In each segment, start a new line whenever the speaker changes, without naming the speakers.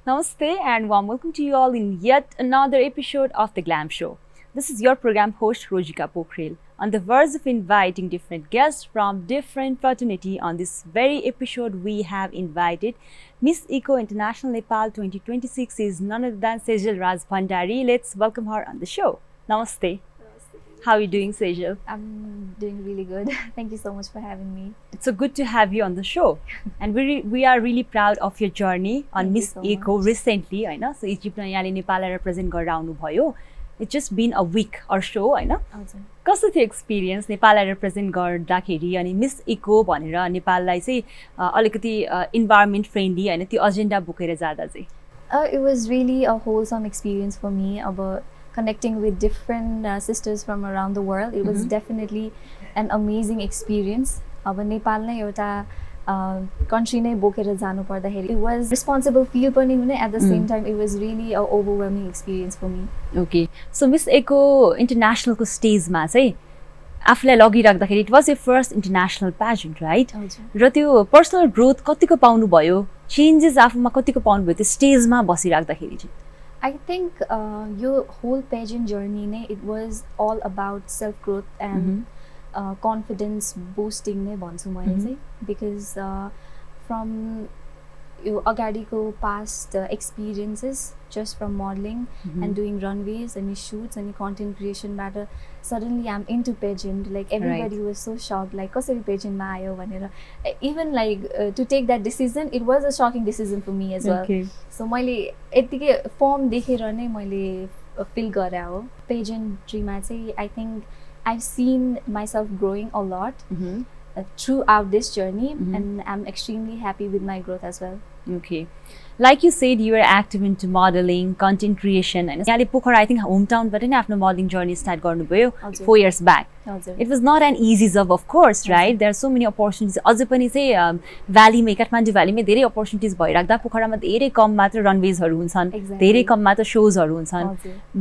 Namaste and warm welcome to you all in yet another episode of the Glam Show. This is your program host Rojika Pokhrel, on the verge of inviting different guests from different fraternity. On this very episode, we have invited Miss Eco International Nepal 2026 is none other than Sejal Rajbhandari. Let's welcome her on the show. Namaste. How are you doing, Sejal?
I'm doing really good. Thank you so much for having me.
It's so good to have you on the show. And we are really proud of your journey on
Thank
Miss
you so
Eco
much.
recently. So Egypt यहाँले नेपाललाई represent गरेर आउनु भयो. It's just been a week or so, होइन?
हजुर
कस्तो थियो experience नेपाललाई रिप्रेजेन्ट गर्दाखेरि अनि मिस इको भनेर नेपाललाई चाहिँ अलिकति इन्भाइरोमेन्ट फ्रेन्डली होइन त्यो एजेन्डा बोकेर जाँदा चाहिँ
It was really a wholesome experience for me about connecting with different sisters from around the world. It was definitely an amazing experience. अब नेपाल नै एउटा country नै बोकेर जानु पर्दाखेरि it was responsible feel पनि हुने at the same time it was really a overwhelming experience for me.
Okay so miss एको इन्टरनेसनलको स्टेजमा चाहिँ आफूलाई लगिराख्दाखेरि it was a first international pageant right
हजुर
र त्यो पर्सनल ग्रोथ कतिको पाउनुभयो चेन्जेस आफूमा कतिको पाउनुभयो त्यो स्टेजमा बसिराख्दाखेरि चाहिँ
I think your whole pageant journey ne, it was all about self growth and confidence boosting ne भन्छु मैले चाहिँ because from your agadiko past experiences just from modeling and doing runways and shoots and content creation matter suddenly I'm into pageant like everybody was so shocked like कसरी pageant मा आयो भनेर even like to take that decision it was a shocking decision for me as well. So मैले यतिकै form देखेर नै मैले feel गरे हो pageantry मा चाहिँ I think I've seen myself growing a lot throughout this journey and I'm extremely happy with my growth as well.
Okay. Like you said, you were active into modeling, content creation. And यहाँले Pokhara I think hometown बाट नै आफ्नो modeling journey start गर्नुभयो 4 years back.
हजुर
It was not an easy job, of course, right? There are so many opportunities. अझै पनि चाहिँ भ्यालीमै काठमाडौँ भ्यालीमै धेरै opportunities भइराख्दा पोखरामा धेरै कम मात्र रनवेजहरू हुन्छन् धेरै कम मात्र शोजहरू हुन्छन्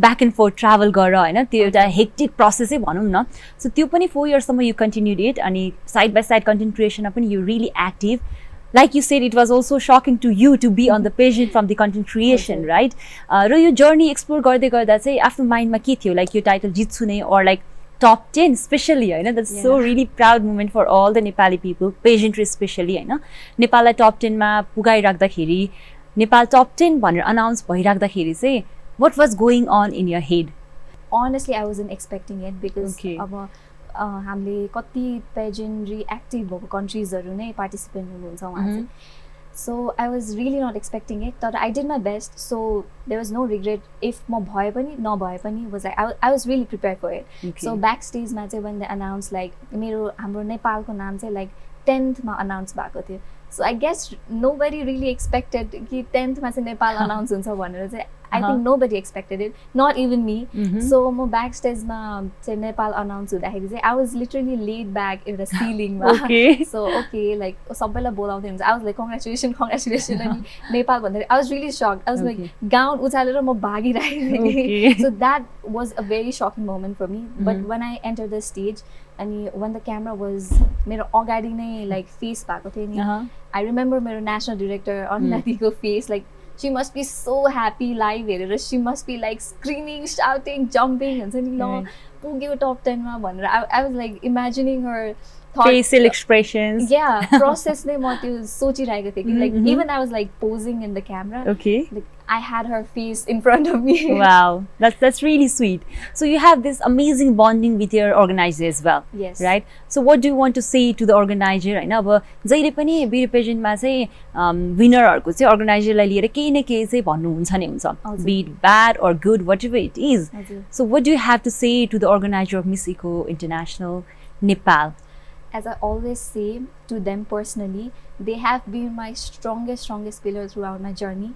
ब्याक एन्ड फोर्थ ट्राभल गरेर होइन त्यो एउटा हेक्टिक प्रोसेसै भनौँ न सो त्यो पनि 4 yearsसम्म यु कन्टिन्युड इट अनि साइड बाई साइड कन्टेन्ट क्रिएसनमा पनि you really active like you said, it was also shocking to you to be on the pageant from the content creation, right? र यो journey explore गर्दै गर्दा चाहिँ आफ्नो माइन्डमा के थियो लाइक यो टाइटल जित्छु नै or like top 10 स्पेशली होइन that's so really proud moment for all the Nepali people pageantry especially होइन नेपाललाई top 10 मा पुगाइराख्दाखेरि नेपाल top 10 भनेर अनाउन्स भइराख्दाखेरि चाहिँ what was going on in your head?
Honestly I wasn't expecting it because अब हामीले कति pageantry active भएको कन्ट्रिजहरू नै पार्टिसिपेन्ट हुनुहुन्छ उहाँ चाहिँ so I was really not expecting it तर I did my best so there was no regret if म भए पनि नभए पनि was I was really prepare for it so back स्टेजमा चाहिँ वेन द अनाउन्स लाइक मेरो हाम्रो नेपालको नाम चाहिँ लाइक 10th मा अनाउन्स भएको थियो so I guess nobody really expected कि 10th मा चाहिँ नेपाल अनाउन्स हुन्छ भनेर चाहिँ I think nobody expected it, not even me. So म backstage मा चाहिँ नेपाल announce हुँदाखेरि चाहिँ I was literally laid back in the ceiling मा. So okay, like सबैलाई बोलाउँदै हुन्छ. I was like congratulations अनि नेपाल भन्दाखेरि I was really shocked. I was like gown उचालेर म भागिरहेको. So that was a very shocking moment for me. But when I entered the stage अनि when the camera was मेरो अगाडि नै like face भएको थियो नि. I remember मेरो national director अनुनातिको face like she must be so happy live हेरेर she must be like screaming shouting jumping हुन्छ नि ल पुग्यो top 10 मा भनेर I was like imagining her
facial expressions
process नै म त्यो सोचिरहेको थिएँ कि like even I was like posing in the camera like I had her face in front of me.
Wow, that's really sweet. So you have this amazing bonding with your organizer as well.
Yes.
Right? So what do you want to say to the organizer? होइन अब जहिले पनि beauty पेजेन्टमा चाहिँ विनरहरूको चाहिँ अर्गनाइजरलाई लिएर केही न केही चाहिँ भन्नुहुन्छ नै हुन्छ be it bad or good whatever it is. So what do you have to say to the organizer of Miss Eco International Nepal?
As I always say to them personally, they have been my strongest pillar throughout my journey.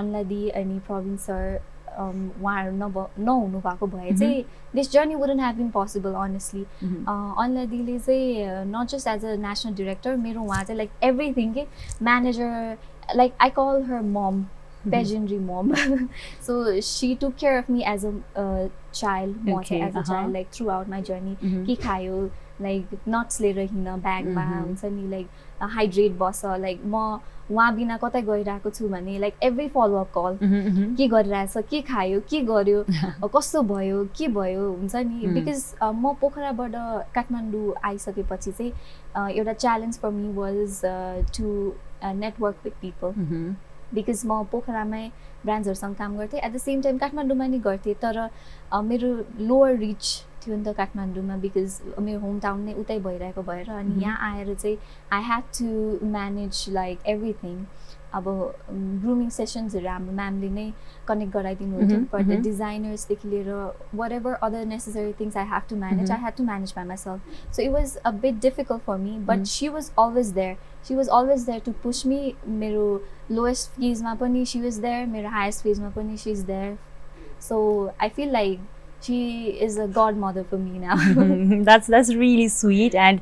Anladi any province sir नहुनु भएको भए चाहिँ this journey wouldn't have been possible honestly. Anladile चाहिँ not just as a national director मेरो उहाँ चाहिँ like everything के manager like I call her mom. Pageantry mom. So she took care of me as a child, as a child, like throughout my journey. Ki khayo like nuts लिएर हिँड्न ब्यागमा हुन्छ नि like hydrate बस like म उहाँ बिना कतै गइरहेको छु भने लाइक एभ्री फलोअप कल के गरिरहेछ, के खायो, के गर्यो, कस्तो भयो, के भयो हुन्छ नि। बिकज म पोखराबाट काठमाडौँ आइसकेपछि चाहिँ एउटा challenge for me was to network with people. Because म पोखरामै ब्रान्ड्सहरूसँग काम गर्थेँ, एट द सेम टाइम काठमाडौँमा नि गर्थेँ, तर मेरो लोवर रिच थियो नि त काठमाडौँमा, बिकज मेरो होम टाउन नै उतै भइरहेको भएर। अनि यहाँ आएर चाहिँ I had to manage like everything. अब ग्रुमिङ सेसन्सहरू हाम्रो म्यामले नै कनेक्ट गराइदिनु हुन्थ्यो, बट द डिजाइनर्सदेखि लिएर whatever other necessary things I have to manage, I had to manage by myself. So it was a bit difficult for me, but she was always there, she was always there to push me. मेरो lowest फेजमा पनि she was there, मेरो highest फेजमा पनि she is there. So I feel like she is a godmother for me now.
That's really sweet, and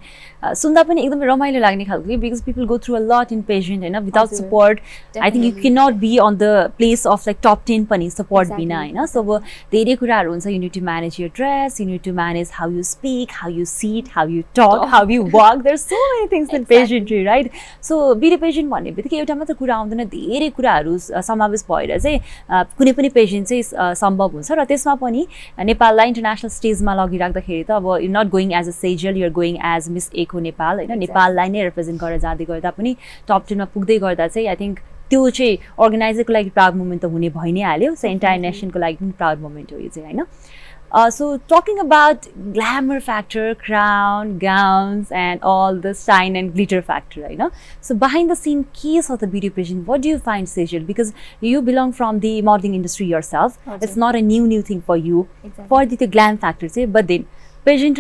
सुन्दा पनि एकदम रमाइलो लाग्ने खालको, because people go through a lot in pageant हैन, without support I think you cannot be on the place of like top 10 पनि support बिना हैन। So धेरै कुराहरु हुन्छ, you need to manage your dress, you need to manage how you speak, how you sit, how you talk, how you walk, there's so many things in pageantry, right? So beauty pageant भन्ने बित्तिकै एउटा मात्र कुरा आउँदैन, धेरै कुराहरु समावेश भएर चाहिँ कुनै पनि पेजेन्ट चाहिँ सम्भव हुन्छ। र त्यसमा पनि नेपाललाई इन्टरनेसनल स्टेजमा लगिराख्दाखेरि त अब you not going as a Sejal, you are going as miss एको नेपाल हैन। नेपाललाई नै रिप्रेजेन्ट गरेर जाँदै गर्दा पनि टप 10 मा पुग्दै गर्दा चाहिँ आई थिंक त्यो चाहिँ अर्गनाइजरको लागि प्राउड मोमेन्ट त हुने भइ नै हाल्यो। सो एन्टायर नेसनको लागि पनि प्राउड मोमेन्ट हो यो चाहिँ हैन। So talking about glamour factor, crown, gowns and all the shine and glitter factor, right? No? So behind the scene keys of the beauty pageant, what do you find, Sejal? Because you belong from the modeling industry yourself. It's not a new thing for you. For the glam factor, say, but then pageant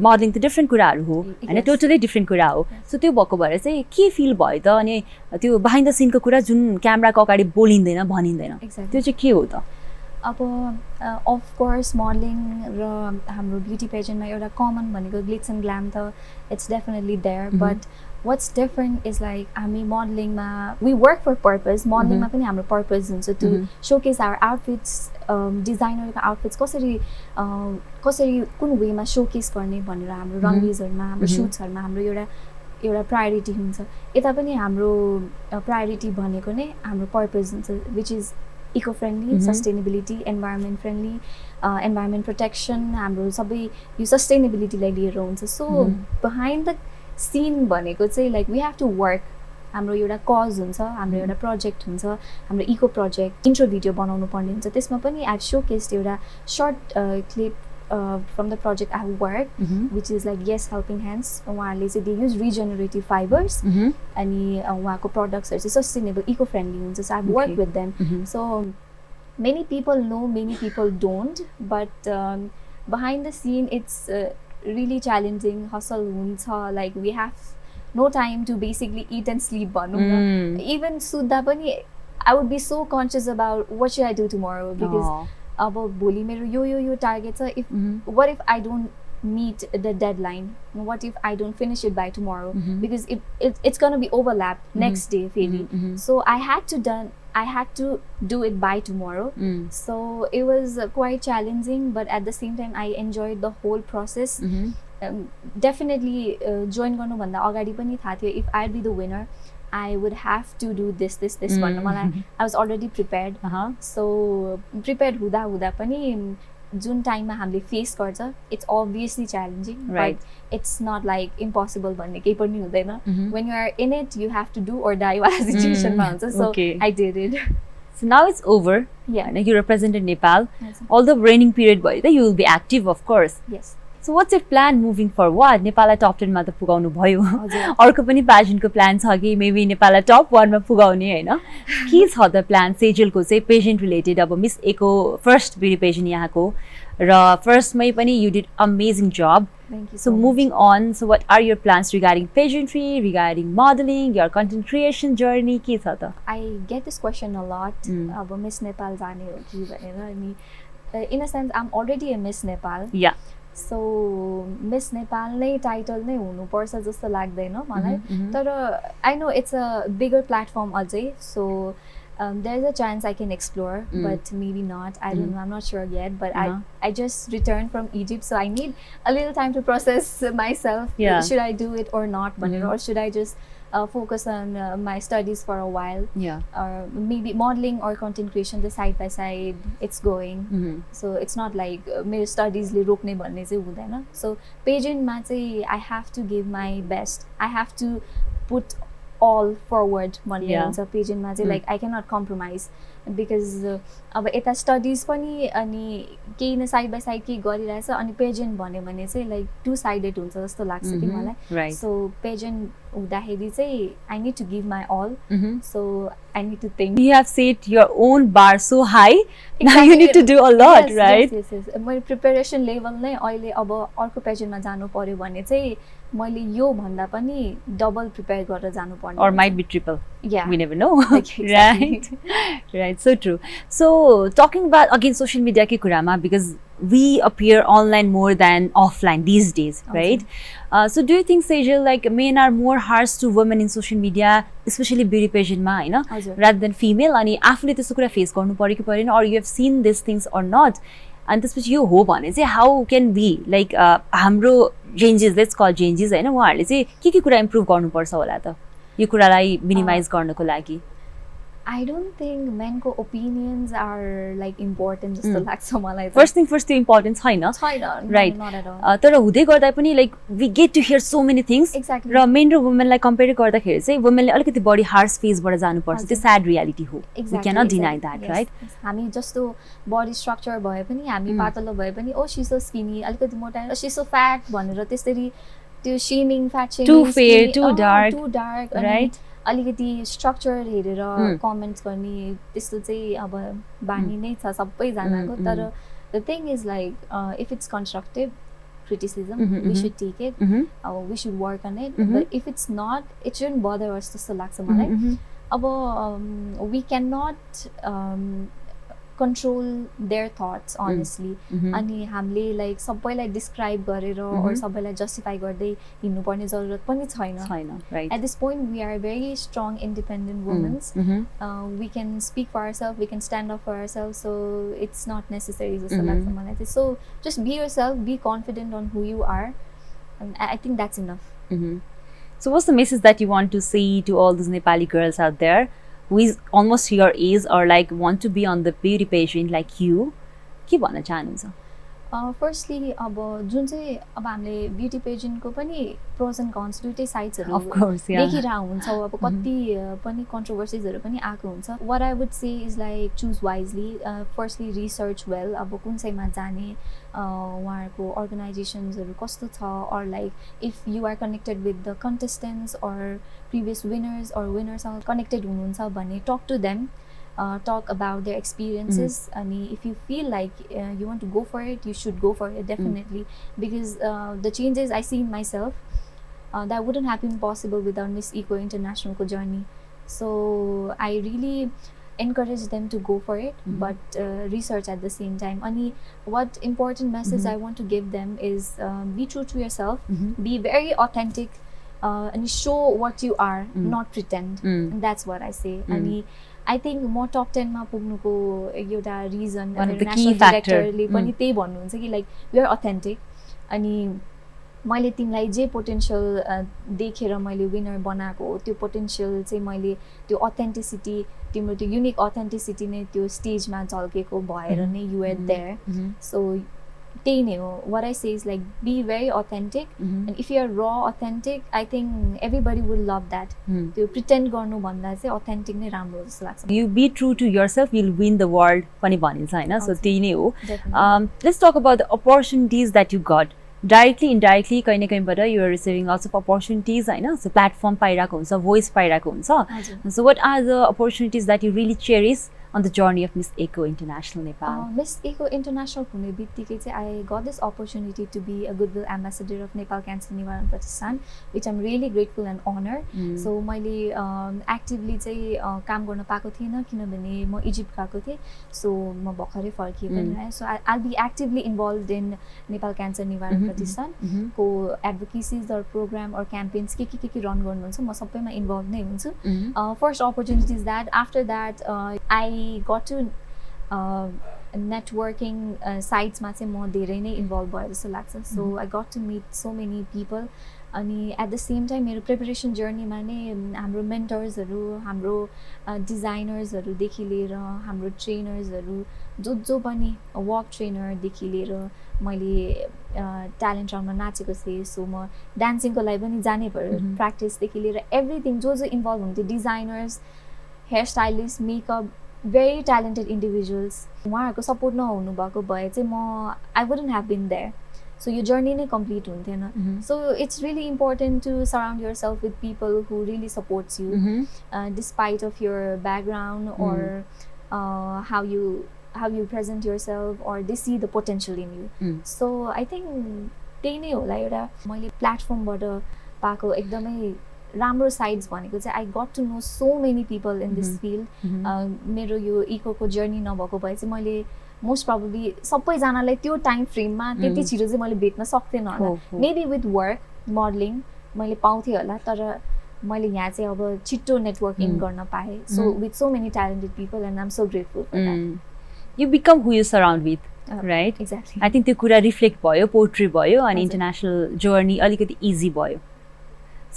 modeling the different कुराहरु हो हैन, totally different कुरा हो। So त्यो भएको भएर चाहिँ के फिल भयो त, अनि त्यो behind the scene को कुरा जुन क्यामेराको अगाडि बोलिँदैन भनिँदैन, त्यो चाहिँ के हो त?
अब अफ कोर्स मोडलिङ र हाम्रो ब्युटी पेजेन्टमा एउटा कमन भनेको ग्लिट्स एन्ड ग्ल्याम त it's definitely there, but what's different is like हामी मोडलिङमा वी वर्क फर पर्पज, मोडलिङमा पनि हाम्रो पर्पज हुन्छ टु सोकेस आवर आउटफिट्स, डिजाइनरको आउटफिट्स कसरी कुन वेमा सोकेस गर्ने भनेर हाम्रो रनवेजहरूमा, हाम्रो सुट्सहरूमा हाम्रो एउटा प्रायोरिटी हुन्छ। यता पनि हाम्रो प्रायोरिटी भनेको नै हाम्रो पर्पज हुन्छ, which is eco-friendly, sustainability, environment friendly, environment protection, हाम्रो सबै यो sustainability-लाई लिएर हुन्छ। So behind the scene भनेको चाहिँ like we have to work, हाम्रो एउटा कज हुन्छ, हाम्रो एउटा प्रोजेक्ट हुन्छ, हाम्रो इको प्रोजेक्ट इन्ट्रो भिडियो बनाउनु पर्ने हुन्छ। त्यसमा पनि आई शोकेस्ड एउटा short clip from the project I have worked, which is like Yes Helping Hands. They use regenerative fibers, and products are sustainable, eco-friendly. So I've worked with them. So many people know, many people don't, but behind the scene it's really challenging. Hustle, like we have no time to basically eat and sleep. Even Sudha pani, I would be so conscious about what should I do tomorrow, because अब भोलि मेरो यो target छ, if what if I don't meet the deadline, what if I don't finish it by tomorrow, because it's going to be overlapped next day फेरि। So I had to do it by tomorrow. So it was quite challenging, but at the same time I enjoyed the whole process. Definitely join गर्नु भन्दा अगाडि पनि थाहा थियो if I'd be the winner I would have to do this one. I was already prepared. So prepared हुँदा पनि जुन टाइममा हामीले फेस गर्छ it's obviously challenging, right, but it's not like impossible भन्ने केही पनि हुँदैन। When you are in it you have to do or die वाला सिचुएसनमा हुन्छ। So I did it.
So now it's over. Yeah, you represented Nepal. Although raining period भयो, you will be active, of course.
Yes.
So what's your plan moving forward? नेपाललाई top 10 मा त पुगाउनु भयो, अर्को पनि पेजेन्टको plan छ कि मेबी नेपाललाई टप 1 मा पुगाउने हैन? के छ त प्लान सेजलको चाहिँ पेजेन्ट रिलेटेड? अब मिस एको फर्स्ट ब्युटी पेजेन्ट यहाँको र फर्स्टमै पनि you did amazing job.
Thank you
so moving on, so what are your plans regarding pageantry, regarding modeling, your content creation journey? के छ त?
I get this question a lot. अब miss Nepal जाने हो कि भनेर, अनि in a sense I'm already a Miss Nepal.
Yeah.
So Miss Nepal नै टाइटल नै हुनुपर्छ जस्तो लाग्दैन मलाई, तर I know it's a bigger platform अझै, so there's a chance I can explore, but maybe not. I don't know, I'm not sure yet, but I just returned from Egypt, so I need a little time to process myself. Should I do it or not, or should I just focus on my studies for a while.
Yeah.
Or maybe modeling or content creation, the side by side it's going. So it's not like मेरो स्टडिजले रोक्ने भन्ने चाहिँ हुँदैन. So pageantमा चाहिँ I have to give my best. I have to put all forward भन्ने हुन्छ pageantमा चाहिँ. Like I cannot compromise because अब यता स्टडिज पनि अनि केही न साइड बाई साइड केही गरिरहेछ अनि पेजेन्ट भन्यो भने चाहिँ लाइक टु साइडेड हुन्छ जस्तो लाग्छ कि मलाई. सो पेजेन्ट हुँदाखेरि चाहिँ I need to give my all. So I need to think
you have set your own bar so high, now you need to do a lot, right?
मैले preparation level नै अहिले अब अर्को पेजेन्टमा जानु पर्यो भने चाहिँ मैले यो भन्दा पनि डबल प्रिपेयर गरेर जानु पर्ने.
Or might be triple.
Yeah.
We never know.
Exactly.
Right? Right, so true. So talking about again social media ki kurama, because we appear online more than offline these days, right? So do you think, Sejal, like men are more harsh to women in social media, especially beauty pageant ma, you know, rather than female? Ani afule testo kura face garnu paryo ki pareन, or you have seen these things or not? And त्यसपछि यो हो भने चाहिँ how can we like हाम्रो changes, let's call changes, हैन, उहाँहरूले चाहिँ के कुरा इम्प्रुभ गर्नुपर्छ होला त यो कुरालाई मिनिमाइज गर्नको लागि?
I don't think menको opinions are like important जस्तो लाग्छ मलाई.
First thing first, त्यो इम्पोर्टेन्ट छैन, राइट? तर हुँदै गर्दा पनि like we get to hear so many things. र मेन र वुमेनलाई कम्पेयर गर्दाखेरि चाहिँ वुमेनले अलिकति बढी हार्स फेजबाट जानुपर्छ. त्यो स्याड रियालिटी हो. We cannot deny that, right?
हामी जस्तो बडी स्ट्रक्चर भए पनि, हामी पातलो भए पनि, ओ शी सो स्किनी, अलिकति मोटा, शी सो फ्याट भनेर त्यसरी त्यो shaming, fat shaming,
to fair, to dark, right?
अलिकति स्ट्रक्चर हेरेर कमेन्ट्स गर्ने त्यस्तो चाहिँ अब बानी नै छ सबैजनाको. तर the thing is like if it's constructive criticism, we should take it, we should work on it. But if it's not, it shouldn't bother us जस्तो लाग्छ मलाई. अब we cannot control their thoughts, honestly. अनि हामीले like सबैलाई describe गरेर or सबैलाई justify गर्दै हिँड्नु पर्ने जरुरत पनि छैन. At this point we are very strong, independent women. We can speak for ourselves, we can stand up for ourselves, so it's not necessary जस्तो लाग्छ मलाई. So just be yourself, be confident on who you are, and I think that's enough.
So what's the message that you want to say to all those Nepali girls out there who is almost your age or like want to be on the beauty pageant like you? के भन्न चाहनुहुन्छ?
Firstly अब जुन चाहिँ अब हामीले beauty पेजेन्टको पनि pros and cons दुइटै साइड्सहरू देखिरहेको हुन्छौँ. अब कति पनि कन्ट्रोभर्सिजहरू पनि आएको हुन्छ. What I would say is like choose wisely. Firstly research well, अब कुन चाहिँमा जाने, उहाँहरूको अर्गनाइजेसन्सहरू कस्तो छ, or like if you are connected with the contestants or previous winners or विनरसँग कनेक्टेड हुनुहुन्छ भने talk to them. Talk about their experiences, and if you feel like you want to go for it, you should go for it, definitely. Because the changes I see in myself, that wouldn't have been possible without Miss Eco International journey. So I really encourage them to go for it, but research at the same time. And what important message I want to give them is be true to yourself, be very authentic, and show what you are, not pretend. And that's what I say. And I think म top 10 मा पुग्नुको एउटा reason national डाइरेक्टरले पनि त्यही भन्नुहुन्छ कि like we are authentic. अनि मैले तिमीलाई जे पोटेन्सियल देखेर मैले विनर बनाएको, त्यो पोटेन्सियल चाहिँ मैले त्यो अथेन्टिसिटी, तिम्रो त्यो युनिक अथेन्टिसिटी नै त्यो स्टेजमा झल्केको भएर नै यु आर देयर. सो त्यही नै हो. What I say is like be very authentic, and if you are raw authentic, I think everybody will love that. त्यो pretend गर्नु भन्दा चाहिँ authentic नै राम्रो जस्तो लाग्छ.
You be true to yourself, you'll win the world पनि भनिन्छ हैन. So त्यही नै हो. Let's talk about the opportunities that you got. Directly, indirectly, कहीं न कहीँबाट you are receiving lots of opportunities हैन. So platform पाइरहेको हुन्छ, voice पाइरहेको हुन्छ. So what are the opportunities that you really cherish on the journey of Miss Eco International Nepal?
Miss Eco International हुने बित्तिकै चाहिँ I got this opportunity to be a goodwill ambassador of Nepal Cancer Nivaran Pratishthan, which I'm really grateful and honored. So मैले actively चाहिँ काम गर्न पाएको थिएन किनभने म इजिप्ट गएको थिएँ. So म भर्खरै फर्किए पनि है. So I'll be actively involved in Nepal Cancer Nivaran Pratishthan को advocacies or program or campaigns के रन गर्नुहुन्छ, म सबैमा इन्भल्भ नै हुन्छु. First opportunity is that. After that I got to networking साइट्समा चाहिँ म धेरै नै इन्भल्भ भए जस्तो लाग्छ so I got to meet so many people अनि एट द सेम टाइम मेरो प्रिपरेसन जर्नीमा नै हाम्रो मेन्टर्सहरू हाम्रो डिजाइनर्सहरूदेखि लिएर हाम्रो ट्रेनर्सहरू जो पनि वक ट्रेनरदेखि लिएर मैले ट्यालेन्ट राउन्डमा नाचेको थिएँ सो म डान्सिङको लागि पनि जानै पऱ्यो प्र्याक्टिसदेखि लिएर एभ्रिथिङ जो इन्भल्भ हुन्थ्यो designers hair stylist makeup very talented individuals उहाँहरूको सपोर्ट नहुनु भएको भए चाहिँ म I wouldn't have been there so यो जर्नी नै कम्प्लिट हुन्थेन so it's really important to surround yourself with people who really supports you despite of your background or how you present yourself or they see the potential in you so I think त्यही नै होला एउटा मैले प्लेटफर्मबाट पाएको एकदमै राम्रो sides भनेको चाहिँ I got to know so many people in this field मेरो यो इकोको जर्नी नभएको भए चाहिँ मैले मोस्ट प्रब्लली सबैजनालाई त्यो टाइम फ्रेममा त्यति छिटो चाहिँ मैले भेट्न सक्थेन होला मेबी विथ वर्क मोडलिङ मैले पाउँथेँ होला तर मैले यहाँ चाहिँ अब छिट्टो नेटवर्किङ गर्न पाएँ so with so many talented people and I am so grateful for that
You become who you surround with, right?
Exactly.
I think त्यो कुरा reflect भयो, portray भयो, and international journey अलिकति easy भयो.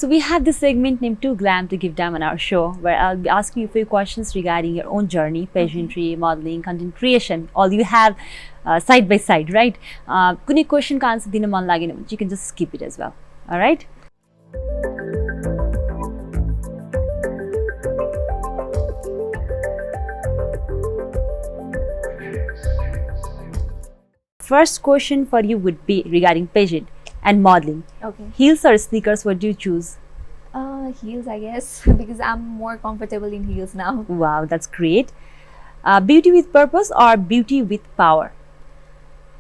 So we have this segment named Too Glam to Give Damn on our show, where I'll be asking you a few questions regarding your own journey, pageantry, modeling, content creation, all you have side by side, right? कुनै question को answer दिन मन लागेन भने you can just skip it as well. All right? First question for you would be regarding pageant and modeling.
Okay.
Heels or sneakers, what do you choose?
Heels, I guess, because I'm more comfortable in heels now.
Wow, that's great. Beauty with purpose or beauty with power?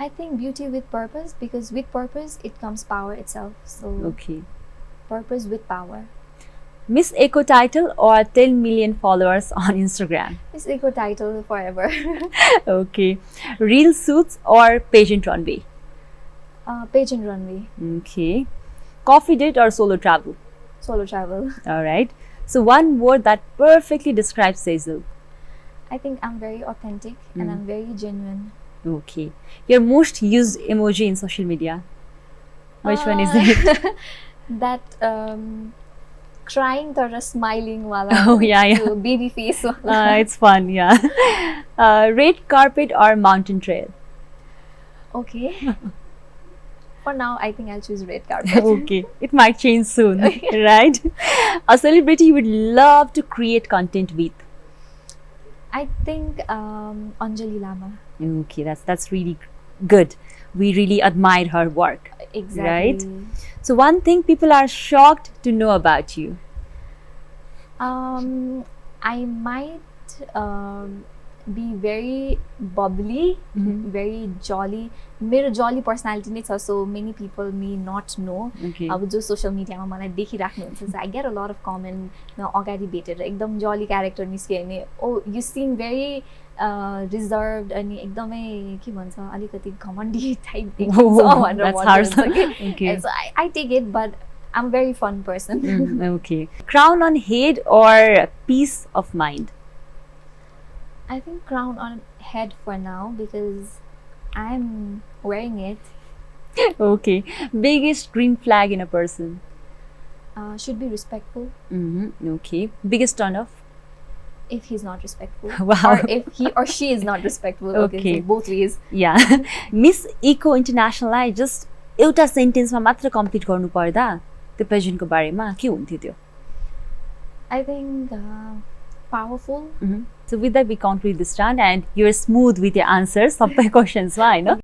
I think beauty with purpose, because with purpose, it comes power itself. So,
okay.
Purpose with power.
Miss Eco title or 10 million followers on Instagram?
Miss Eco title forever.
Okay. Real suits or pageant runway?
Pageant runway.
Okay. Coffee date or solo travel?
Solo travel.
All right. So one word that perfectly describes Sejal.
I think I'm very authentic and I'm very genuine.
Okay. Your most used emoji in social media? Which one is it?
That crying or smiling wala.
Oh yeah.
Baby face wala.
It's fun, yeah. Red carpet or mountain trail?
Okay. For now, I think I'll choose red carpet.
Okay. It might change soon, right? A celebrity you would love to create content with?
I think Anjali Lama.
Okay, that's really good. We really admire her work.
Exactly.
Right? So one thing people are shocked to know about you.
I might be very bubbly, very jolly. मेरो jolly personality नै छ, so many people may not know.
Okay.
अब जो social media मा मलाई देखिराख्नुहुन्छ, so I get a lot of comment अगाडि भेटेर एकदम jolly character निस्क्यो भने oh you seem very reserved अनि एकदमै के भन्छ अलिकति घमण्डी type देखिन्छ भनेर भन्छ के. So I take it, but I'm a very fun person.
Okay. Crown on head or peace of mind?
I think crown on head for now because I'm wearing it.
Okay. Biggest green flag in a person?
Should be respectful.
Okay. Biggest turn off?
If he's not respectful.
Wow.
Or if he or she is not respectful. Okay. So both ways.
Yeah. Miss Eco International I just एउटा सेन्टेन्समा मात्र complete गर्नु पर्दा त्यो पेजेन्टको बारेमा के हुन्थ्यो त्यो?
I think powerful.
So with that we conclude this round and you're smooth with your answers सबै क्वेशन्समा हैन?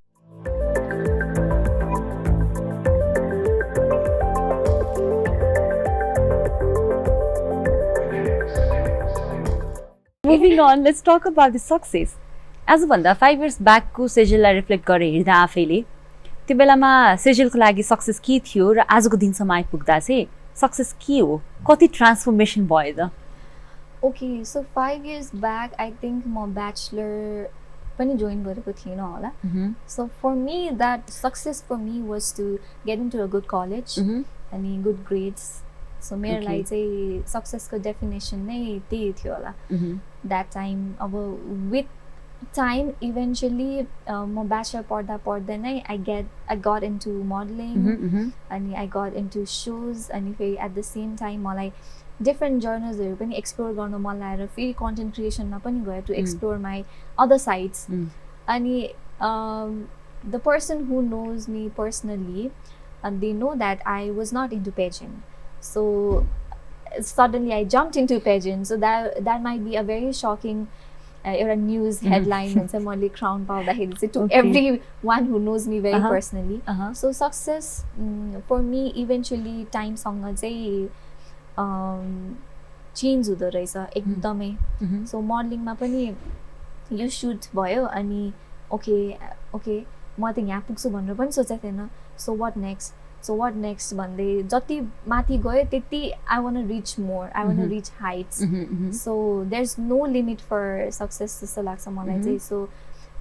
Moving on, let's talk about the success. As भन्दा 5 years back को सेजललाई रिफ्लेक्ट गरेर हेर्दा आफैले त्यो बेलामा सेजलको लागि सक्सेस के थियो र आजको दिनसम्म आइपुग्दा चाहिँ सक्सेस के हो? कति ट्रान्सफर्मेसन भयो त?
Okay, so 5 years back, I think my bachelor पनि join गरेको थिएन होला. So for me, that success for me was to get into a good college and good grades. So मेरो लागि चाहिँ success को definition नै त्यही थियो होला. That time, अब with time eventually म bachelor पढ्दा नै I got into modeling अनि I got into shows अनि फेरि at the same time मलाई different journalsहरू पनि explore गर्न मन लागेर फेरि content creationमा पनि गयो to explore my other sides अनि the person who knows me personally they know that I was not into pageant, so suddenly I jumped into pageant, so that might be a very shocking a news headline हुन्छ मैले crown पाउँदाखेरि चाहिँ to everyone who knows me very personally. So success for me eventually time सँग चाहिँ change हुँदो रहेछ एकदमै. So मोडलिङमा पनि यो सुट भयो अनि ओके म त यहाँ पुग्छु भनेर पनि सोचेको थिएन. सो वाट नेक्स्ट भन्दै जति माथि गयो त्यति I want reach more, I want reach heights. So there is no limit for success जस्तो लाग्छ मलाई चाहिँ. So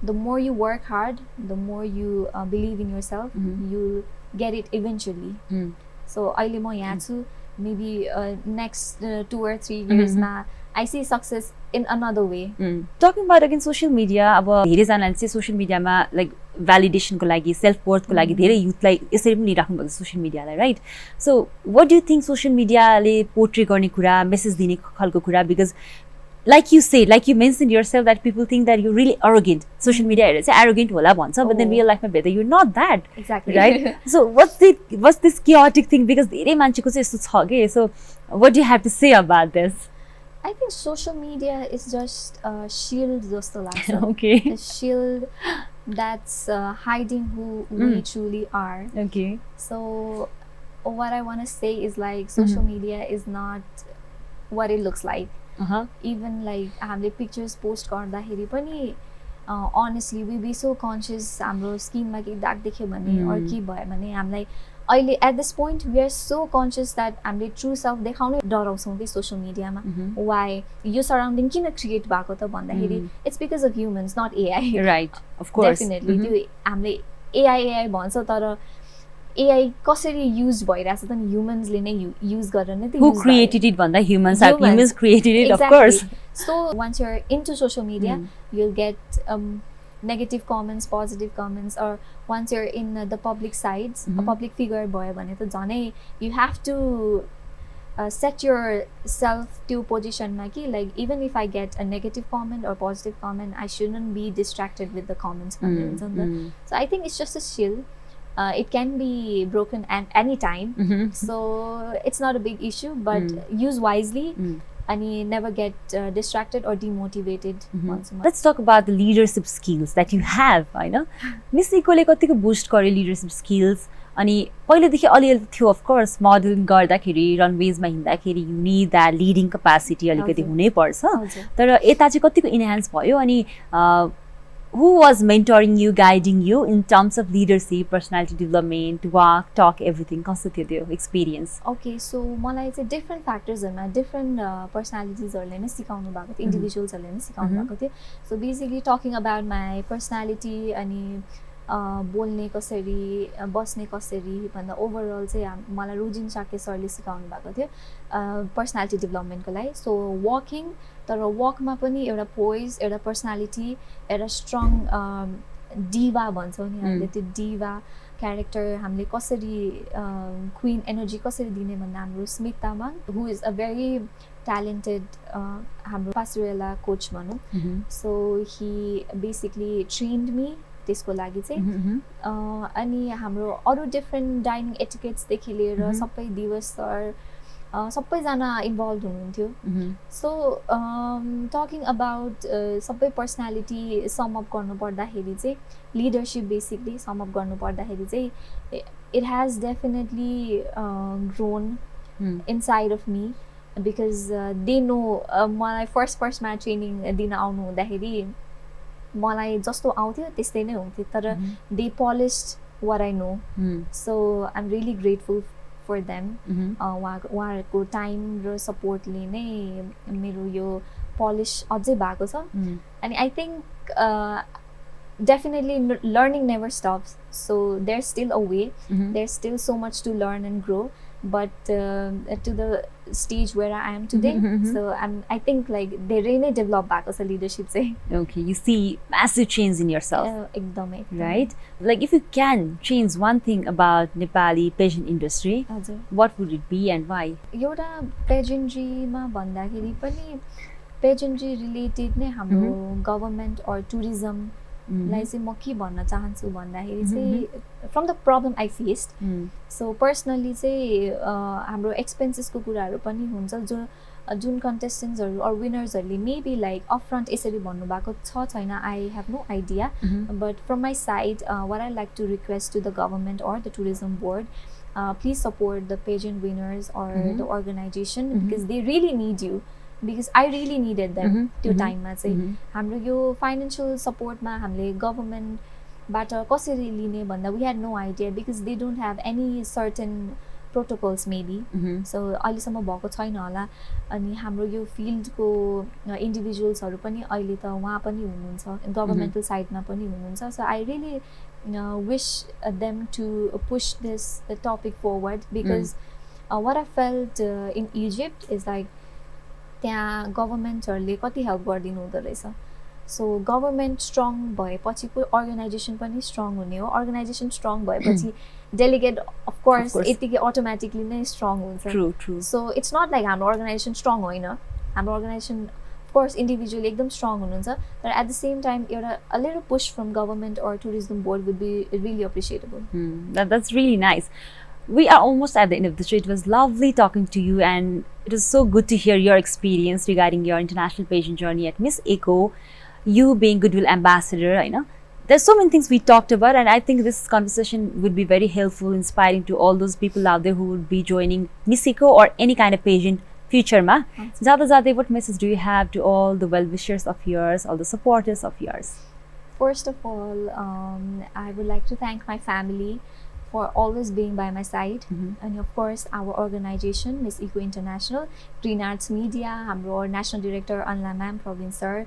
the more you work hard, the more you believe in yourself, you'll get it eventually. So अहिले म यहाँ छु, maybe next 2 or 3 years ma I see success in another way.
Talking about again social media, अब धेरै जनाले चाहिँ social media मा like validation को लागि, self worth को लागि धेरै youthलाई यसरी पनि राख्नु भएको social media लाई, right? So what do you think social media ले portray गर्ने कुरा, message दिने खालको कुरा, because like you said, like you mentioned yourself that people think that you're really arrogant. Social media हेरेर चाहिँ arrogant होला भन्छ, but then real life मा भेट्दा you're not that.
Exactly.
Right? So what's this chaotic thing, because धेरै मान्छेको चाहिँ यस्तो छ के. So what do you have to say about this?
I think social media is just a shield जस्तो लाग्छ.
Okay.
A shield that's hiding who we truly are.
Okay.
So what I want to say is like social media is not what it looks like. Even like हामीले pictures post गर्दाखेरि पनि honestly we be so conscious हाम्रो स्किनमा केही दाग देख्यो भने or के भयो भने हामीलाई अहिले at this point we are so conscious that हामीले true self देखाउनै डराउँछौँ कि social media मा. Why? यो surrounding किन create भएको त भन्दाखेरि it's because of humans, not AI.
Right, of course.
Definitely. त्यो हामीले AI भन्छ तर AI कसरी युज भइरहेछ त नि ह्युमन्सले नै युज गरेर नै त.
Who created it भन्दा humans created it, of course.
So once you're into social media, you'll get negative comments, positive comments, or once you're in the public sides, a public figure भयो भने त झनै you have to set yourself to position मा कि like even if I get a negative comment or positive comment, I shouldn't be distracted with the comments. So I think it's just a shield. It can be broken at any time, so it's not a big issue, but use wisely and you never get distracted or demotivated.
Let's talk about the leadership skills that you have. I know Miss Nicole कतिको boost गर्यो leadership skills. अनि पहिलेदेखि अलिअलि थियो of course, modelling गर्दाखेरि रनवेजमा हिँड्दाखेरि you need that leading capacity अलिकति हुनै पर्छ. तर यता चाहिँ कतिको इन्हान्स भयो. अनि who was mentoring you, guiding you in terms of leadership, personality development, walk, talk, everything? कस्तो थियो त्यो experience?
Okay, so मलाई चाहिँ different factorsहरुमा different personalitiesहरुले नै सिकाउनु भएको थियो, individualsहरुले नै सिकाउनु भएको थियो. So basically talking about my personality अनि बोल्ने कसरी, बस्ने कसरी भन्दा ओभरअल चाहिँ मलाई रोजिन साके सरले सिकाउनु भएको थियो पर्सनालिटी डेभलपमेन्टको लागि. सो वकिङ, तर वकमा पनि एउटा पोइज, एउटा पर्सनालिटी, एउटा स्ट्रङ डिभा भन्छौँ नि हामीले, त्यो डिभा क्यारेक्टर हामीले कसरी क्वीन एनर्जी कसरी दिने भन्दा हाम्रो Smit Tamang who is a very talented हाम्रो पासुरेला कोच भनौँ. So he basically trained me त्यसको लागि चाहिँ. अनि हाम्रो अरू डिफ्रेन्ट डाइनिङ एटिकेट्सदेखि लिएर सबै दिवस सर सबैजना इन्भल्भ हुनुहुन्थ्यो. सो टकिङ अबाउट सबै पर्सनालिटी सम अप गर्नु पर्दाखेरि चाहिँ लिडरसिप बेसिकली सम अप गर्नु पर्दाखेरि चाहिँ it has definitely grown inside of me because they know. मलाई फर्स्टमा ट्रेनिङ दिन आउनु हुँदाखेरि मलाई जस्तो आउँथ्यो त्यस्तै नै हुन्थ्यो, तर they polished what I know. So I am really grateful for them. उहाँहरूको टाइम र सपोर्टले नै मेरो यो पोलिस अझै भएको छ. अनि I think definitely learning never stops. So there still a way, there still so much to learn and grow. but to the stage where I am today. So I think like they really develop back as a leadership say.
Okay, you see massive change in yourself.
Ekdamai.
Right? Like if you can change one thing about Nepali pageant industry, what would it be and why?
एउटा पेजेन्ट्रीमा भन्दाखेरि पनि pageantry related नै हाम्रो government और tourism लाई चाहिँ म के भन्न चाहन्छु भन्दाखेरि चाहिँ from the problem I faced so personally चाहिँ हाम्रो एक्सपेन्सेसको कुराहरू पनि हुन्छ जो जुन कन्टेस्टेन्ट्सहरू अर विनर्सहरूले मेबी लाइक अपफ्रन्ट यसरी भन्नुभएको छ छैन I have no idea but from my side what I like to request to the government or the tourism board please support the pageant winners or the organization because they really need you. Because I really needed them त्यो टाइममा चाहिँ हाम्रो यो financial सपोर्टमा हामीले गभर्नमेन्टबाट कसरी लिने भन्दा we had no idea because they don't have any certain protocols maybe so अहिलेसम्म भएको छैन होला अनि हाम्रो यो फिल्डको इन्डिभिजुअल्सहरू पनि अहिले त उहाँ पनि हुनुहुन्छ गभर्नमेन्टल साइडमा पनि हुनुहुन्छ so I really wish them to push this topic forward because what I felt in Egypt is like त्यहाँ गभर्नमेन्टहरूले कति हेल्प गरिदिनु हुँदो रहेछ सो गभर्नमेन्ट स्ट्रङ भएपछि अर्गनाइजेसन पनि स्ट्रङ हुने हो अर्गनाइजेसन स्ट्रङ भएपछि डेलिगेट अफकोर्स यतिकै अटोमेटिकली नै स्ट्रङ हुन्छ सो इट्स नट लाइक हाम्रो अर्गनाइजेसन स्ट्रङ होइन हाम्रो organisation course individually ekdam strong hununcha but at the same time a little push from government or tourism board would be really appreciable.
That's really nice. We are almost at the end of the show. It was lovely talking to you and it was so good to hear your experience regarding your international pageant journey at Miss Eco, you being Goodwill Ambassador, I know. There's so many things we talked about and I think this conversation would be very helpful, inspiring to all those people out there who would be joining Miss Eco or any kind of pageant future ma. Jada, what message do you have to all the well-wishers of yours, all the supporters of yours?
First of all, I would like to thank my family for always being by my side and of course our organization Miss Eco International, Green Arts Media, हाम्रो national director Anla ma'am, Praveen sir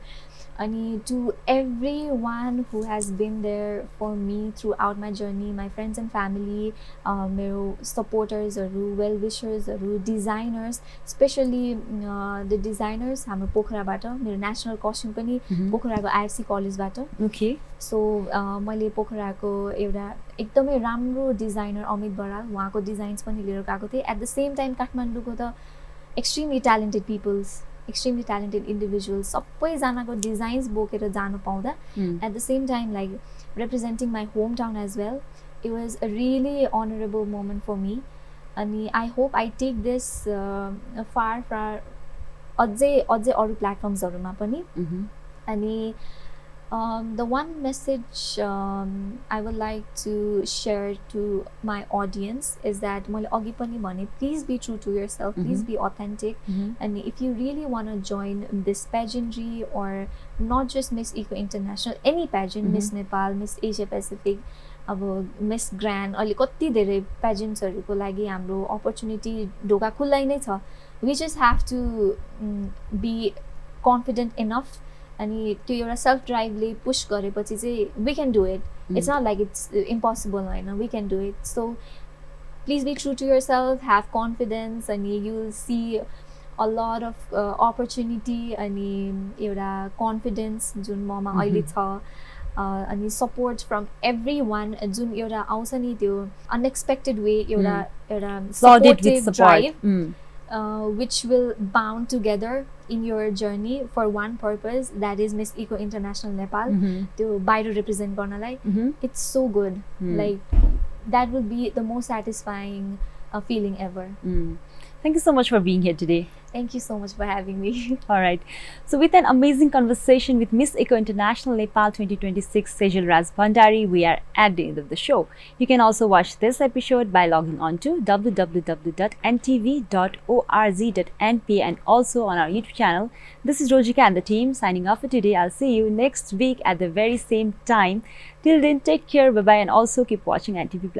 and to everyone who has been there for me throughout my journey, my friends and family, मेरो supporters well-wishers designers, especially the designers हाम्रो पोखराबाट मेरो national costume पनि पोखराको IFC कलेजबाट
okay
so मैले पोखराको एउटा एकदमै राम्रो डिजाइनर अमित बराल उहाँको डिजाइन्स पनि लिएर गएको थिएँ एट द सेम टाइम काठमाडौँको त extremely talented peoples extremely talented individuals सबैजनाको डिजाइन्स बोकेर जानु पाउँदा at the same time like representing my hometown as well it was a really honorable moment for me and I hope I take this far अझै अरू प्लेटफर्म्सहरुमा पनि अनि the one message I would like to share to my audience is that मैले अघि पनि भने please be true to yourself, please be authentic and if you really want to join this pageantry or not just Miss Eco International, any pageant, Miss Nepal, Miss Asia Pacific, अब Miss Grand अलि कति धेरै पेजेन्ट्सहरुको लागि हाम्रो opportunity ढोका खुल्लै नै छ we just have to be confident enough अनि त्यो एउटा सेल्फ ड्राइभले पुश गरेपछि चाहिँ we can do it. It's not like it's impossible हैन, we can do it. So please be true to yourself, have confidence and you'll see a lot of opportunity अनि एउटा confidence जुन ममा अहिले छ अनि support from everyone जुन एउटा आउँछ नि त्यो unexpected way एउटा supportive drive which will bound together in your journey for one purpose, that is Miss Eco International Nepal to बाहिर represent गर्नलाई it's so good like that will be the most satisfying feeling ever.
Thank you so much for being here today.
Thank you so much for having me.
All right. So with an amazing conversation with Miss Eco International Nepal 2026 Sejal Rajbhandari, we are at the end of the show. You can also watch this episode by logging on to www.ntvkohalpur.np and also on our YouTube channel. This is Rojika and the team signing off for today. I'll see you next week at the very same time. Till then, take care, bye-bye, and also keep watching NTV+.